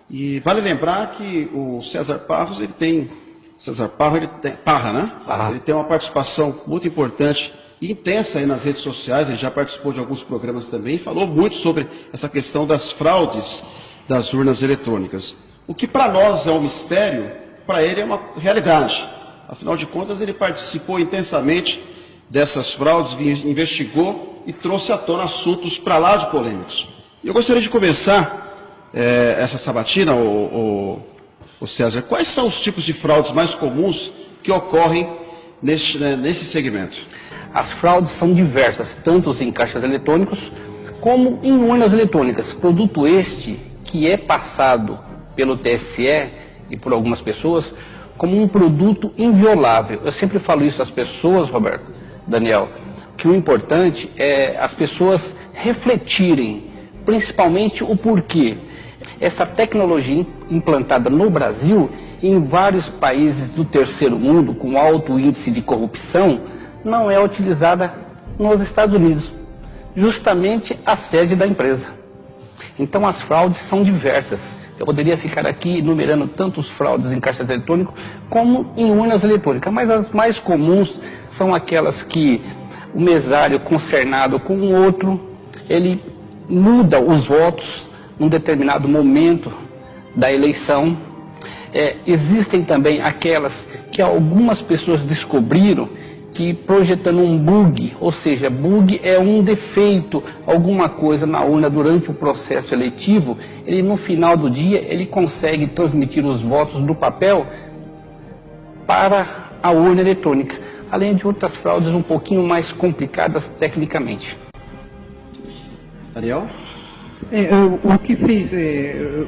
E vale lembrar que o César Parra, ele tem uma participação muito importante e intensa aí nas redes sociais. Ele já participou de alguns programas também, falou muito sobre essa questão das fraudes das urnas eletrônicas. O que para nós é um mistério, para ele é uma realidade. Afinal de contas, ele participou intensamente dessas fraudes, investigou e trouxe à tona assuntos para lá de polêmicos. Eu gostaria de começar essa sabatina, o César. Quais são os tipos de fraudes mais comuns que ocorrem nesse segmento? As fraudes são diversas, tanto em caixas eletrônicos como em urnas eletrônicas. Produto este que é passado pelo TSE e por algumas pessoas como um produto inviolável. Eu sempre falo isso às pessoas, Roberto, Daniel, que o importante é as pessoas refletirem, principalmente o porquê. Essa tecnologia implantada no Brasil, em vários países do terceiro mundo, com alto índice de corrupção, não é utilizada nos Estados Unidos, justamente a sede da empresa. Então as fraudes são diversas. Eu poderia ficar aqui enumerando tantos fraudes em caixas eletrônicos como em urnas eletrônicas, mas as mais comuns são aquelas que o mesário concernado com o outro, ele muda os votos num determinado momento da eleição. Existem também aquelas que algumas pessoas descobriram que projetando um bug, ou seja, bug é um defeito, alguma coisa na urna durante o processo eletivo, ele no final do dia ele consegue transmitir os votos do papel para a urna eletrônica, além de outras fraudes um pouquinho mais complicadas tecnicamente. Ariel? O que fez,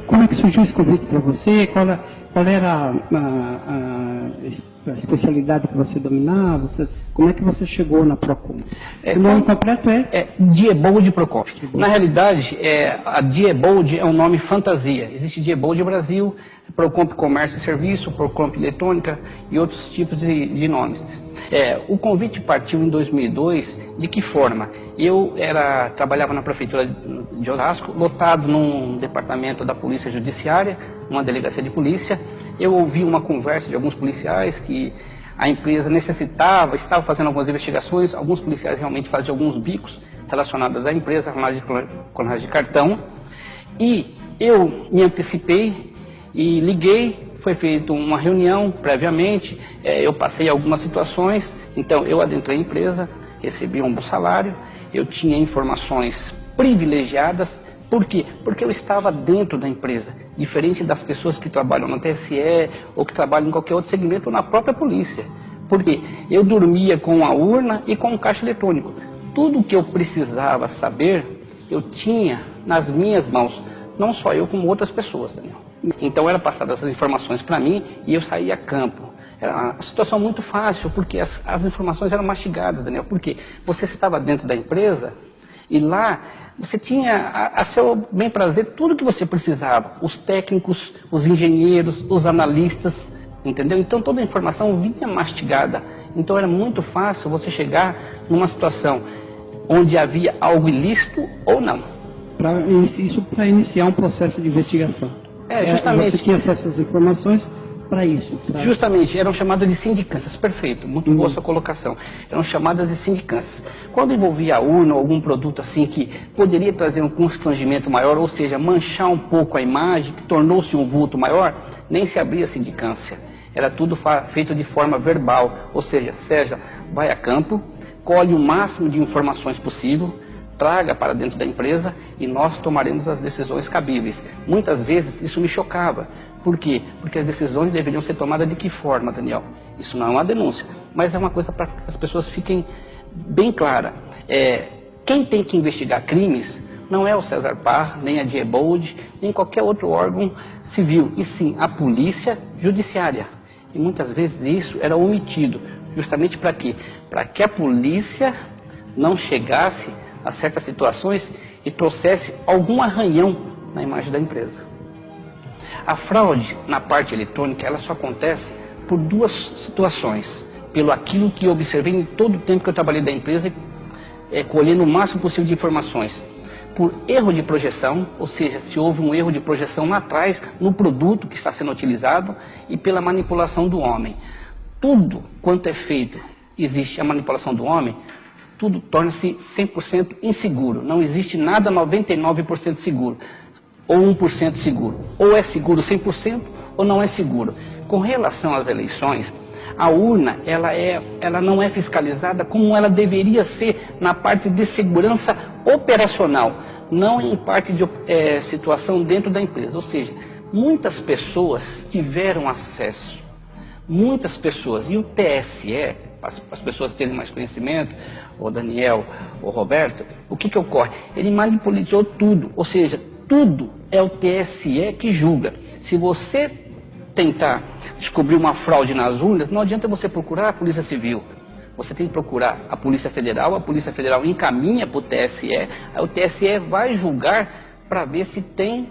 como é que surgiu esse convite para você? Qual era a especialidade que você dominava? Como é que você chegou na Procon? O nome completo é Diebold Procon. Na realidade, a Diebold é um nome fantasia. Existe Diebold Brasil, Procomp Comércio e Serviço, Procomp Eletrônica e outros tipos de nomes. O convite partiu em 2002. De que forma? Eu trabalhava na prefeitura de Osasco, lotado num departamento da Polícia Judiciária, numa delegacia de polícia. Eu ouvi uma conversa de alguns policiais que a empresa estava fazendo algumas investigações, alguns policiais realmente faziam alguns bicos relacionados à empresa, clonagem de cartão, e eu me antecipei e liguei. Foi feita uma reunião previamente, eu passei algumas situações, então eu adentrei a empresa, recebi um bom salário, eu tinha informações privilegiadas. Por quê? Porque eu estava dentro da empresa, diferente das pessoas que trabalham no TSE ou que trabalham em qualquer outro segmento ou na própria polícia. Por quê? Eu dormia com a urna e com o caixa eletrônico. Tudo o que eu precisava saber, eu tinha nas minhas mãos, não só eu como outras pessoas, Daniel. Então eram passadas essas informações para mim e eu saía a campo. Era uma situação muito fácil, porque as informações eram mastigadas, Daniel. Porque você estava dentro da empresa e lá você tinha a seu bem prazer tudo que você precisava. Os técnicos, os engenheiros, os analistas, entendeu? Então toda a informação vinha mastigada. Então era muito fácil você chegar numa situação onde havia algo ilícito ou não. Isso para iniciar um processo de investigação. Justamente. Você tinha acesso às informações para isso. Justamente, eram chamadas de sindicâncias. Perfeito, muito boa sua colocação. Eram chamadas de sindicâncias. Quando envolvia a urna ou algum produto assim que poderia trazer um constrangimento maior, ou seja, manchar um pouco a imagem, que tornou-se um vulto maior, nem se abria sindicância. Era tudo feito de forma verbal, ou seja, César vai a campo, colhe o máximo de informações possível, traga para dentro da empresa e nós tomaremos as decisões cabíveis. Muitas vezes isso me chocava. Por quê? Porque as decisões deveriam ser tomadas de que forma, Daniel? Isso não é uma denúncia, mas é uma coisa para que as pessoas fiquem bem claras. Quem tem que investigar crimes não é o César Parra, nem a Diebold, nem qualquer outro órgão civil, e sim a polícia judiciária. E muitas vezes isso era omitido, justamente para quê? Para que a polícia não chegasse a certas situações e trouxesse algum arranhão na imagem da empresa. A fraude na parte eletrônica, ela só acontece por duas situações. Pelo aquilo que eu observei em todo o tempo que eu trabalhei da empresa, colhendo o máximo possível de informações. por erro de projeção, ou seja, se houve um erro de projeção lá atrás no produto que está sendo utilizado e pela manipulação do homem. Tudo quanto é feito, existe a manipulação do homem, tudo torna-se 100% inseguro. Não existe nada 99% seguro, ou 1% seguro. Ou é seguro 100% ou não é seguro. Com relação às eleições, a urna ela não é fiscalizada como ela deveria ser na parte de segurança operacional, não em parte de situação dentro da empresa. Ou seja, muitas pessoas tiveram acesso, muitas pessoas, e o TSE, para as pessoas terem mais conhecimento, o Daniel, o Roberto, o que ocorre? Ele manipulou tudo, ou seja, tudo é o TSE que julga. Se você tentar descobrir uma fraude nas urnas, não adianta você procurar a Polícia Civil. Você tem que procurar a Polícia Federal encaminha para o TSE, aí o TSE vai julgar para ver se tem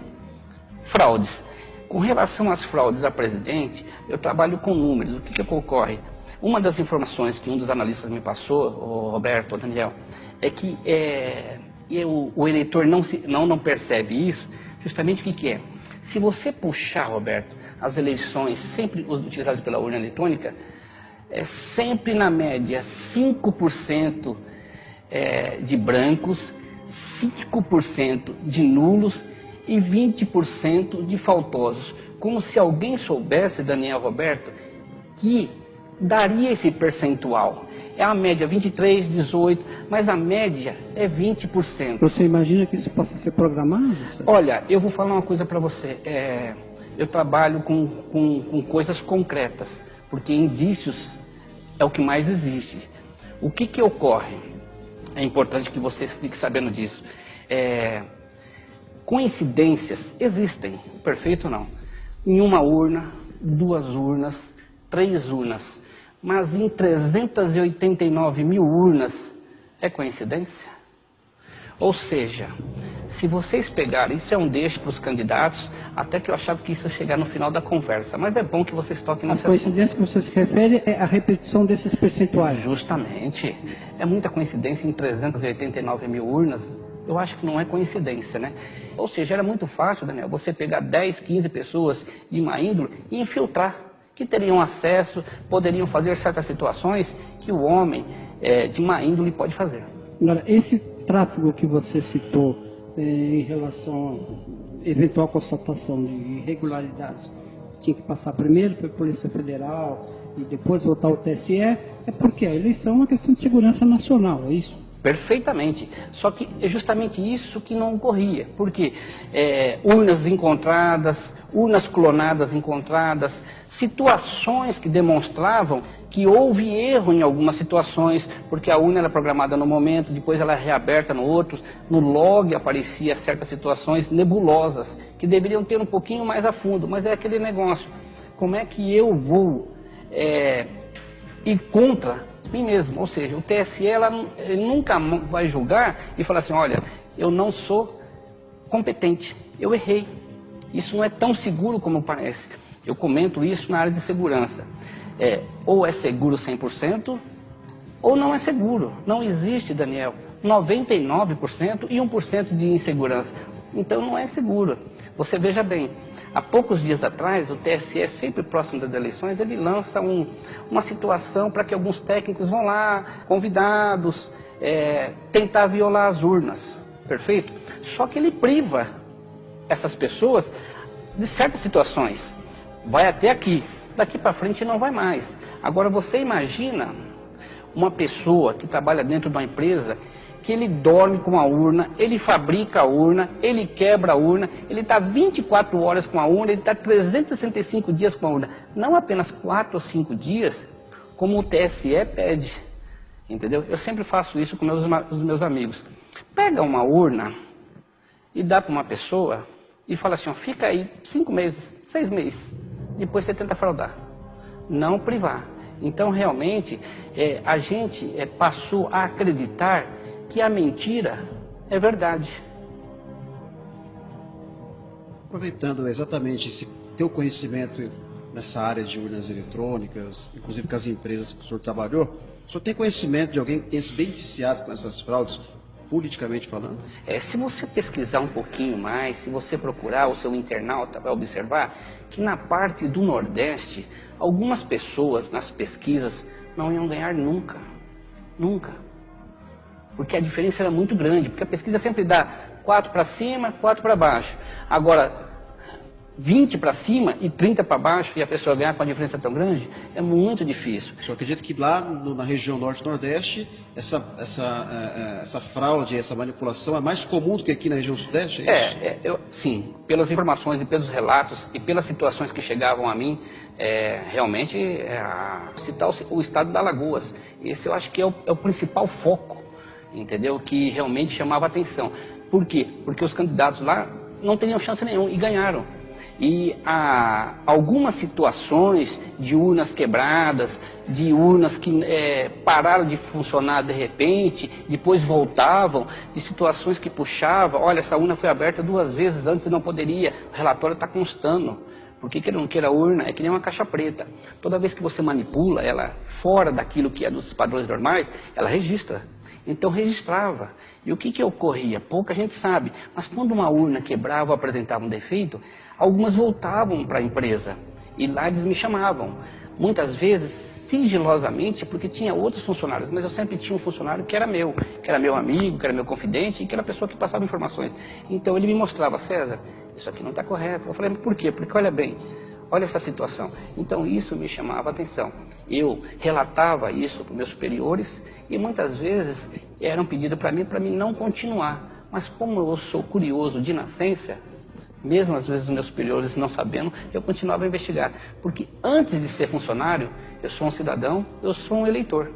fraudes. Com relação às fraudes a presidente, eu trabalho com números. O que ocorre? Uma das informações que um dos analistas me passou, o Roberto, o Daniel, é que o eleitor não percebe isso. Justamente o que é? Se você puxar, Roberto, as eleições sempre utilizadas pela urna eletrônica, é sempre na média 5% de brancos, 5% de nulos e 20% de faltosos. Como se alguém soubesse, Daniel, Roberto, que daria esse percentual. É a média 23, 18, mas a média é 20%. Você imagina que isso possa ser programado? Olha, eu vou falar uma coisa para você. Eu trabalho com coisas concretas, porque indícios é o que mais existe. O que ocorre? É importante que você fique sabendo disso. Coincidências existem, perfeito ou não? Em uma urna, 2 urnas, 3 urnas, mas em 389 mil urnas, é coincidência? Ou seja, se vocês pegarem, isso é um deixo para os candidatos, até que eu achava que isso ia chegar no final da conversa, mas é bom que vocês toquem nessa... A coincidência que você se refere é a repetição desses percentuais. Justamente. É muita coincidência em 389 mil urnas, eu acho que não é coincidência, né? Ou seja, era muito fácil, Daniel, você pegar 10, 15 pessoas de uma índole e infiltrar, que teriam acesso, poderiam fazer certas situações que o homem de má índole pode fazer. Agora, esse tráfego que você citou em relação à eventual constatação de irregularidades, tinha que passar primeiro pela Polícia Federal e depois voltar ao TSE, é porque a eleição é uma questão de segurança nacional, é isso? Perfeitamente. Só que é justamente isso que não ocorria. Porque urnas encontradas, urnas clonadas encontradas, situações que demonstravam que houve erro em algumas situações, porque a urna era programada no momento, depois ela é reaberta no outro, no log aparecia certas situações nebulosas, que deveriam ter um pouquinho mais a fundo, mas é aquele negócio, como é que eu vou ir contra mim mesmo? Ou seja, o TSE ele nunca vai julgar e falar assim, olha, eu não sou competente, eu errei. Isso não é tão seguro como parece. Eu comento isso na área de segurança. Ou é seguro 100% ou não é seguro. Não existe, Daniel, 99% e 1% de insegurança. Então não é seguro. Você veja bem, há poucos dias atrás, o TSE, sempre próximo das eleições, ele lança uma situação para que alguns técnicos vão lá, convidados, tentar violar as urnas, perfeito? Só que ele priva essas pessoas de certas situações. Vai até aqui, daqui para frente não vai mais. Agora você imagina uma pessoa que trabalha dentro de uma empresa, que ele dorme com a urna, ele fabrica a urna, ele quebra a urna, ele está 24 horas com a urna, ele está 365 dias com a urna. Não apenas 4 ou 5 dias, como o TSE pede. Entendeu? Eu sempre faço isso com os meus amigos. Pega uma urna e dá para uma pessoa e fala assim, ó, fica aí 5 meses, 6 meses, depois você tenta fraudar. Não privar. Então, realmente, a gente passou a acreditar que a mentira é verdade. Aproveitando exatamente esse teu conhecimento nessa área de urnas eletrônicas, inclusive com as empresas que o senhor trabalhou, o senhor tem conhecimento de alguém que tenha se beneficiado com essas fraudes politicamente falando? Se você pesquisar um pouquinho mais, se você procurar, o seu internauta vai observar que na parte do Nordeste, algumas pessoas nas pesquisas não iam ganhar nunca. Nunca. Porque a diferença era muito grande, porque a pesquisa sempre dá 4 para cima, 4 para baixo. Agora, 20 para cima e 30 para baixo e a pessoa ganhar com a diferença tão grande, é muito difícil. Eu acredito que lá na região Norte e Nordeste, essa fraude, essa manipulação é mais comum do que aqui na região Sudeste, é isso? Sim, pelas informações e pelos relatos e pelas situações que chegavam a mim, realmente, citar o estado da Alagoas. Esse eu acho que é o principal foco, entendeu? Que realmente chamava a atenção. Por quê? Porque os candidatos lá não teriam chance nenhuma e ganharam. E há algumas situações de urnas quebradas, de urnas que pararam de funcionar de repente, depois voltavam, de situações que puxavam, olha, essa urna foi aberta 2 vezes antes e não poderia, o relatório está constando. Porque queira ou não queira, a urna é que nem uma caixa preta. Toda vez que você manipula ela fora daquilo que é dos padrões normais, ela registra. Então registrava. E o que ocorria? Pouca gente sabe. Mas quando uma urna quebrava ou apresentava um defeito, algumas voltavam para a empresa. E lá eles me chamavam. Muitas vezes, sigilosamente, porque tinha outros funcionários. Mas eu sempre tinha um funcionário que era meu amigo, que era meu confidente, e que era a pessoa que passava informações. Então ele me mostrava, César, isso aqui não está correto. Eu falei, por quê? Porque olha bem, olha essa situação. Então isso me chamava a atenção. Eu relatava isso para os meus superiores e muitas vezes era um pedido para mim não continuar. Mas como eu sou curioso de nascença, mesmo às vezes os meus superiores não sabendo, eu continuava a investigar. Porque antes de ser funcionário, eu sou um cidadão, eu sou um eleitor.